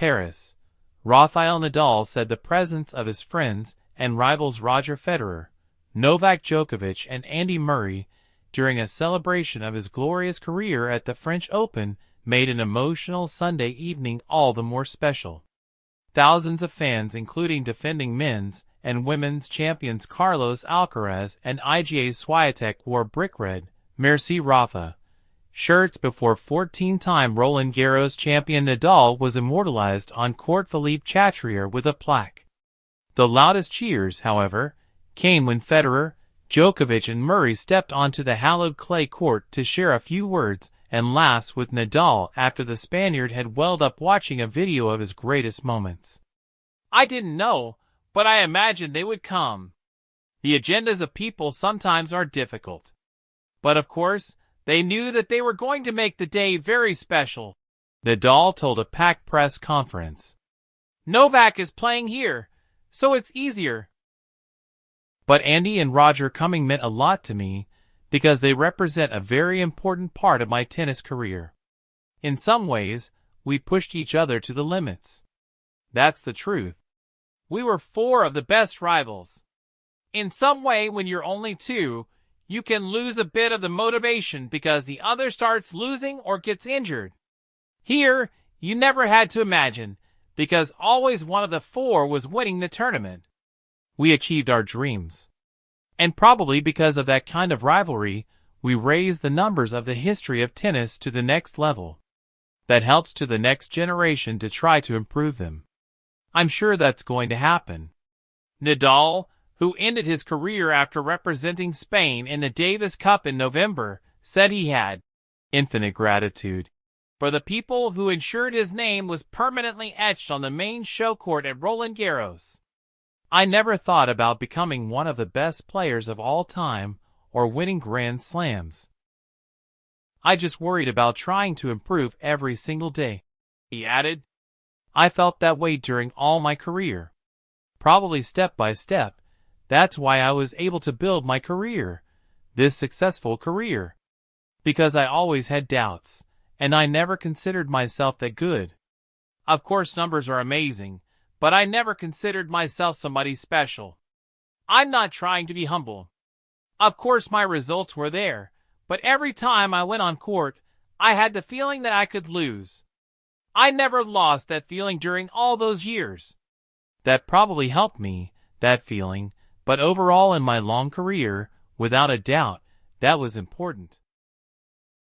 Paris, Rafael Nadal said the presence of his friends and rivals Roger Federer, Novak Djokovic, and Andy Murray during a celebration of his glorious career at the French Open made an emotional Sunday evening all the more special. Thousands of fans, including defending men's and women's champions Carlos Alcaraz and Iga Swiatek, wore brick red Merci Rafa shirts before 14-time Roland Garros champion Nadal was immortalized on Court Philippe Chatrier with a plaque. The loudest cheers, however, came when Federer, Djokovic, and Murray stepped onto the hallowed clay court to share a few words and laughs with Nadal after the Spaniard had welled up watching a video of his greatest moments. "I didn't know, but I imagined they would come. The agendas of people sometimes are difficult. But of course, they knew that they were going to make the day very special," Nadal told a packed press conference. "Novak is playing here, so it's easier. But Andy and Roger coming meant a lot to me because they represent a very important part of my tennis career. In some ways, we pushed each other to the limits. That's the truth. We were four of the best rivals. In some way, when you're only two, you can lose a bit of the motivation because the other starts losing or gets injured. Here, you never had to imagine, because always one of the four was winning the tournament. We achieved our dreams. And probably because of that kind of rivalry, we raised the numbers of the history of tennis to the next level. That helps to the next generation to try to improve them. I'm sure that's going to happen." Nadal, who ended his career after representing Spain in the Davis Cup in November, said he had infinite gratitude for the people who ensured his name was permanently etched on the main show court at Roland Garros. "I never thought about becoming one of the best players of all time or winning Grand Slams. I just worried about trying to improve every single day," he added. "I felt that way during all my career. Probably step by step. That's why I was able to build my career, this successful career. Because I always had doubts, and I never considered myself that good. Of course, numbers are amazing, but I never considered myself somebody special. I'm not trying to be humble. Of course, my results were there, but every time I went on court, I had the feeling that I could lose. I never lost that feeling during all those years. That probably helped me, that feeling, but overall in my long career, without a doubt, that was important."